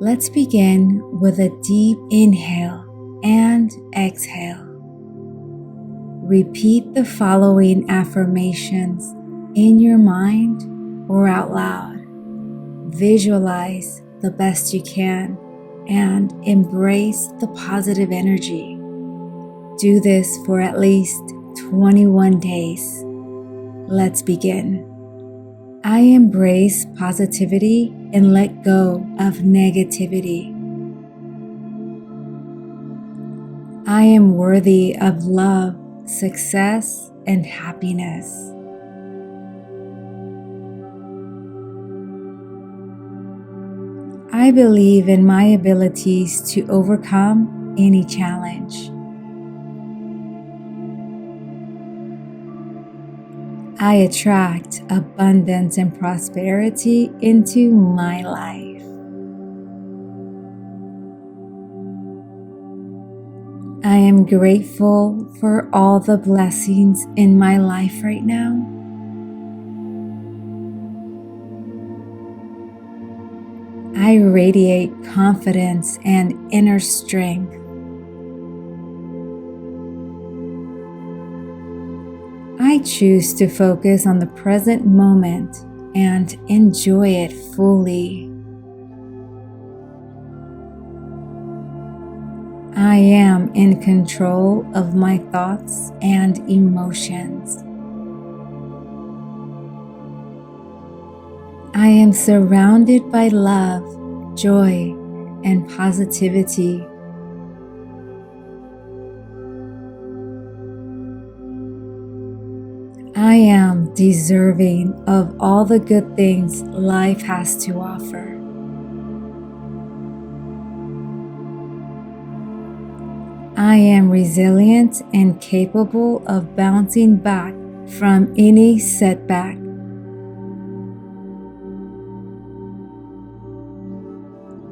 Let's begin with a deep inhale and exhale. Repeat the following affirmations in your mind or out loud. Visualize the best you can and embrace the positive energy. Do this for at least 21 days. Let's begin. I embrace positivity and let go of negativity. I am worthy of love, success, and happiness. I believe in my abilities to overcome any challenge. I attract abundance and prosperity into my life. I am grateful for all the blessings in my life right now. I radiate confidence and inner strength. I choose to focus on the present moment and enjoy it fully. I am in control of my thoughts and emotions. I am surrounded by love, joy, and positivity. I am deserving of all the good things life has to offer. I am resilient and capable of bouncing back from any setback.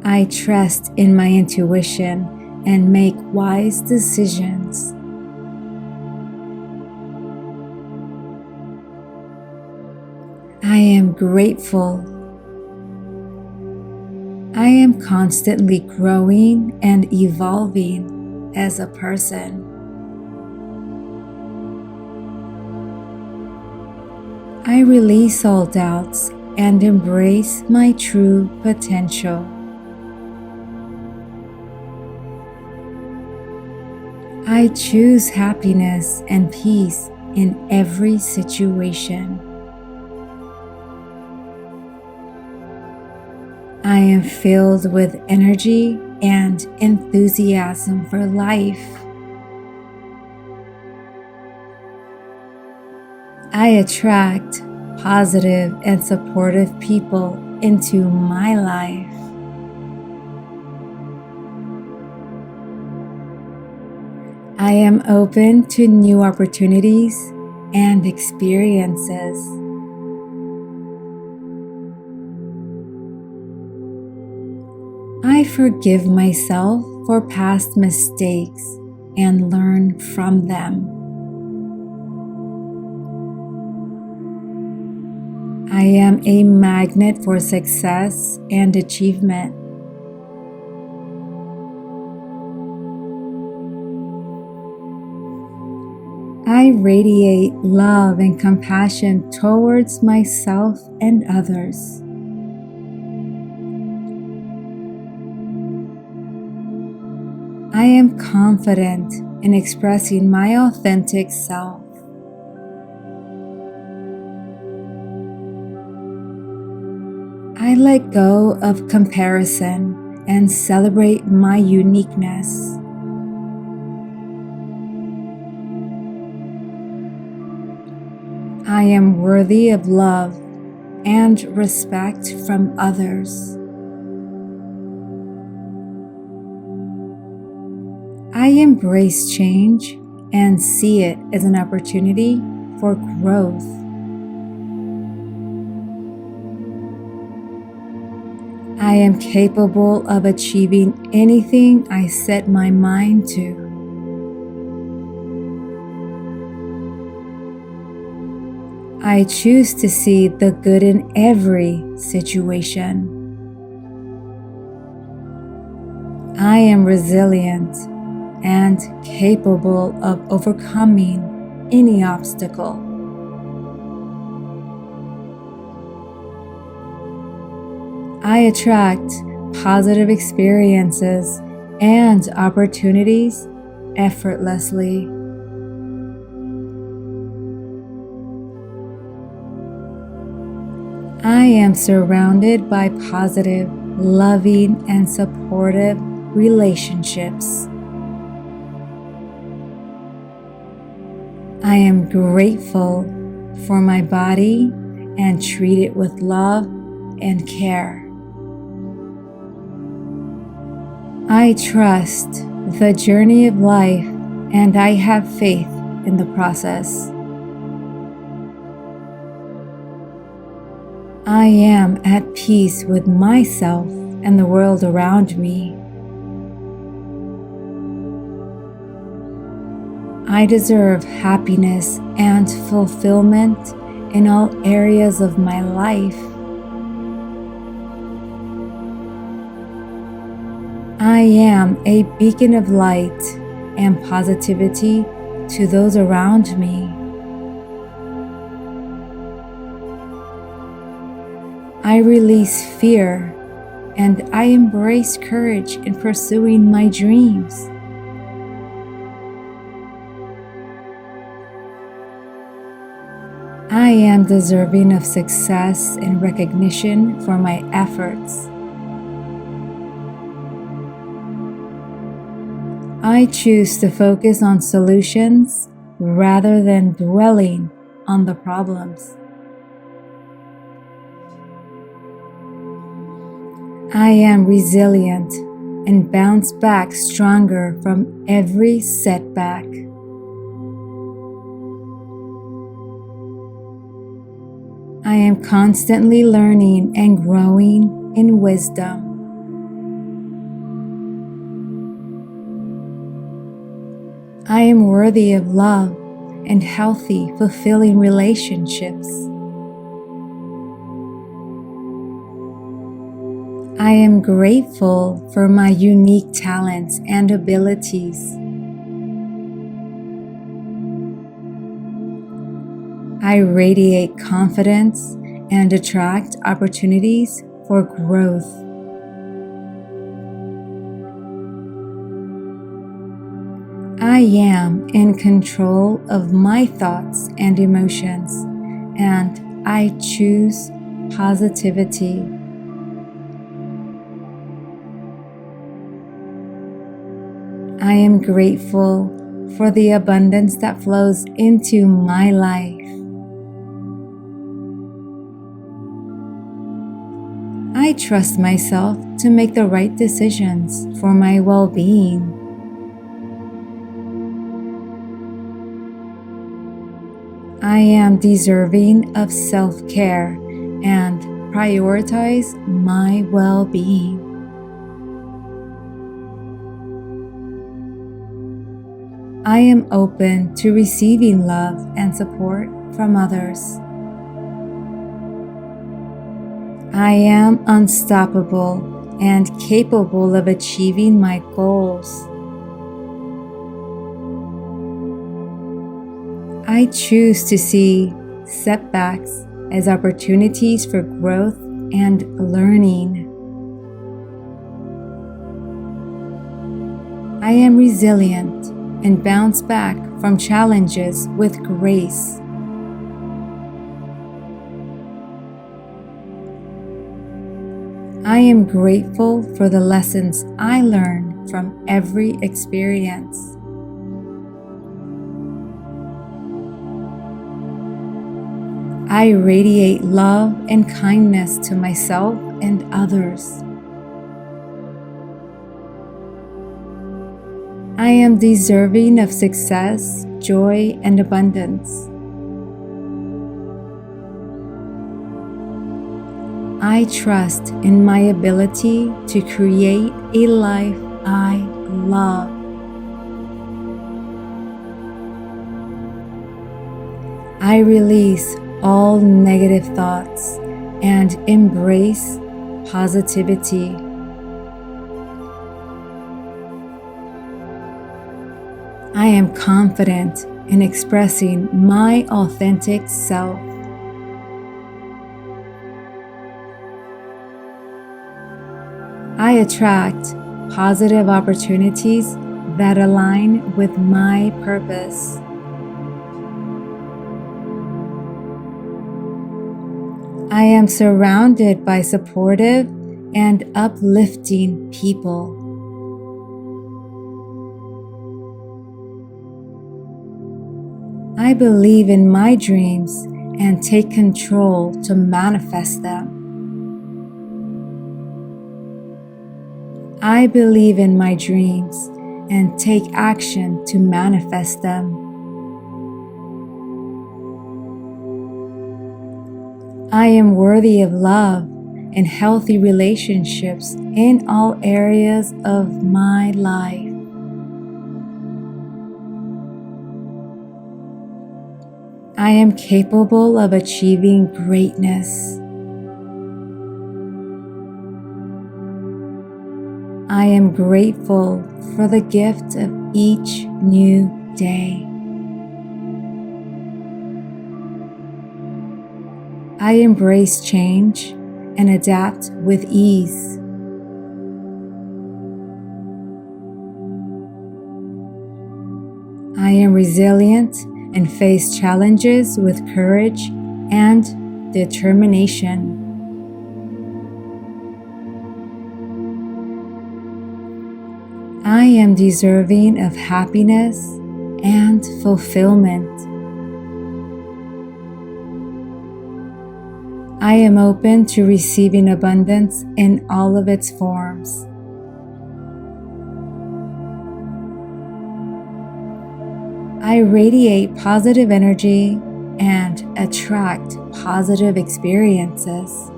I trust in my intuition and make wise decisions. I am grateful. I am constantly growing and evolving as a person. I release all doubts and embrace my true potential. I choose happiness and peace in every situation. I am filled with energy and enthusiasm for life. I attract positive and supportive people into my life. I am open to new opportunities and experiences. I forgive myself for past mistakes and learn from them. I am a magnet for success and achievement. I radiate love and compassion towards myself and others. I am confident in expressing my authentic self. I let go of comparison and celebrate my uniqueness. I am worthy of love and respect from others. I embrace change and see it as an opportunity for growth. I am capable of achieving anything I set my mind to. I choose to see the good in every situation. I am resilient and capable of overcoming any obstacle. I attract positive experiences and opportunities effortlessly. I am surrounded by positive, loving, and supportive relationships. I am grateful for my body and treat it with love and care. I trust the journey of life and I have faith in the process. I am at peace with myself and the world around me. I deserve happiness and fulfillment in all areas of my life. I am a beacon of light and positivity to those around me. I release fear and I embrace courage in pursuing my dreams. I am deserving of success and recognition for my efforts. I choose to focus on solutions rather than dwelling on the problems. I am resilient and bounce back stronger from every setback. I am constantly learning and growing in wisdom. I am worthy of love and healthy, fulfilling relationships. I am grateful for my unique talents and abilities. I radiate confidence and attract opportunities for growth. I am in control of my thoughts and emotions, and I choose positivity. I am grateful for the abundance that flows into my life. I trust myself to make the right decisions for my well-being. I am deserving of self-care and prioritize my well-being. I am open to receiving love and support from others. I am unstoppable and capable of achieving my goals. I choose to see setbacks as opportunities for growth and learning. I am resilient and bounce back from challenges with grace. I am grateful for the lessons I learn from every experience. I radiate love and kindness to myself and others. I am deserving of success, joy, and abundance. I trust in my ability to create a life I love. I release all negative thoughts and embrace positivity. I am confident in expressing my authentic self. I attract positive opportunities that align with my purpose. I am surrounded by supportive and uplifting people. I believe in my dreams and take control to manifest them. I believe in my dreams and take action to manifest them. I am worthy of love and healthy relationships in all areas of my life. I am capable of achieving greatness. I am grateful for the gift of each new day. I embrace change and adapt with ease. I am resilient and face challenges with courage and determination. I am deserving of happiness and fulfillment. I am open to receiving abundance in all of its forms. I radiate positive energy and attract positive experiences.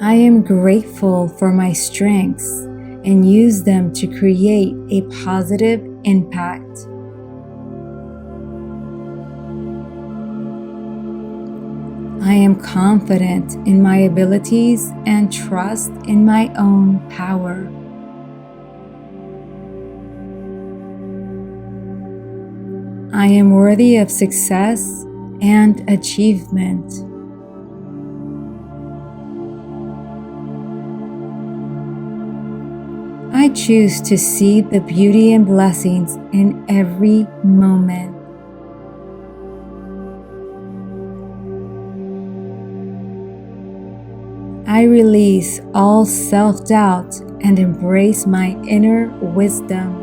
I am grateful for my strengths and use them to create a positive impact. I am confident in my abilities and trust in my own power. I am worthy of success and achievement. I choose to see the beauty and blessings in every moment. I release all self-doubt and embrace my inner wisdom.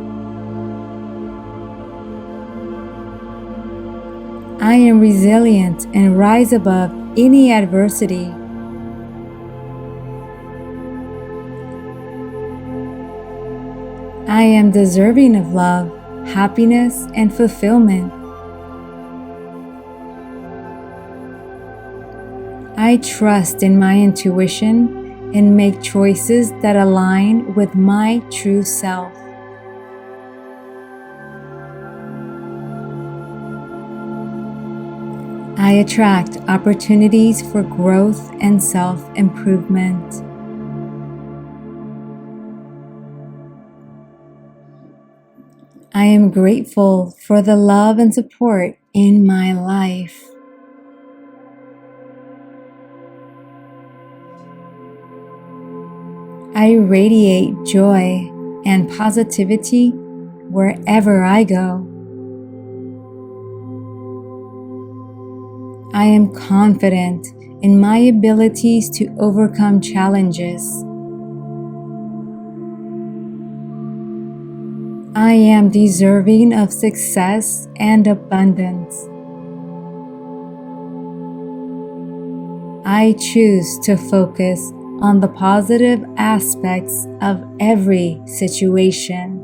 I am resilient and rise above any adversity. I am deserving of love, happiness, and fulfillment. I trust in my intuition and make choices that align with my true self. I attract opportunities for growth and self-improvement. I am grateful for the love and support in my life. I radiate joy and positivity wherever I go. I am confident in my abilities to overcome challenges. I am deserving of success and abundance. I choose to focus on the positive aspects of every situation.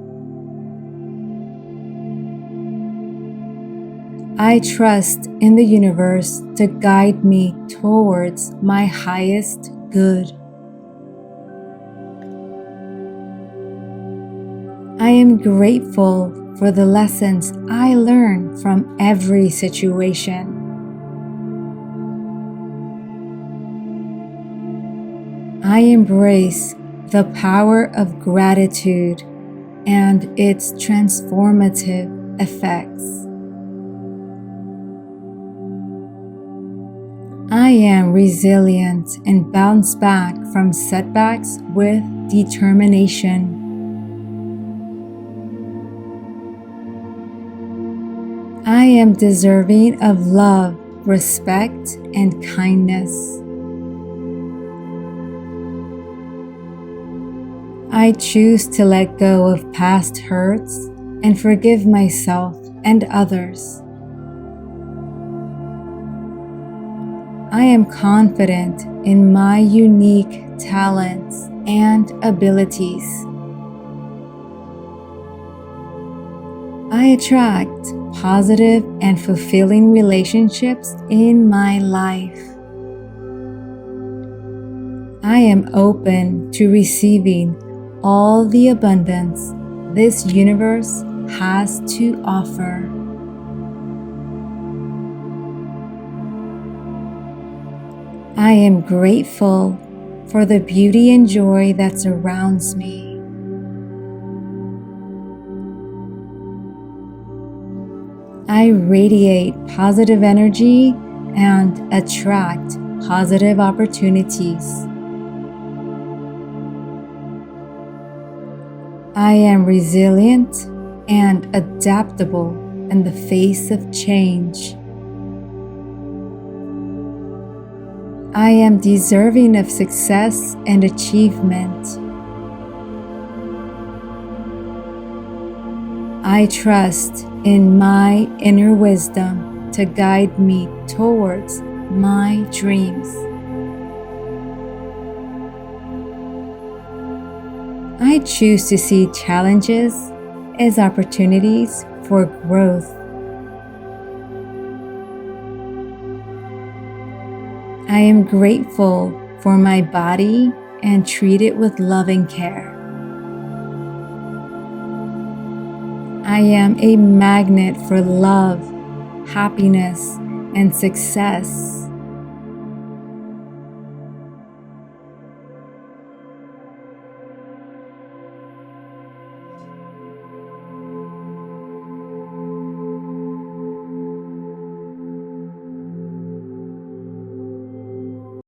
I trust in the universe to guide me towards my highest good. I am grateful for the lessons I learn from every situation. I embrace the power of gratitude and its transformative effects. I am resilient and bounce back from setbacks with determination. I am deserving of love, respect, and kindness. I choose to let go of past hurts and forgive myself and others. I am confident in my unique talents and abilities. I attract positive and fulfilling relationships in my life. I am open to receiving all the abundance this universe has to offer. I am grateful for the beauty and joy that surrounds me. I radiate positive energy and attract positive opportunities. I am resilient and adaptable in the face of change. I am deserving of success and achievement. I trust in my inner wisdom to guide me towards my dreams. I choose to see challenges as opportunities for growth. I am grateful for my body and treat it with loving care. I am a magnet for love, happiness, and success.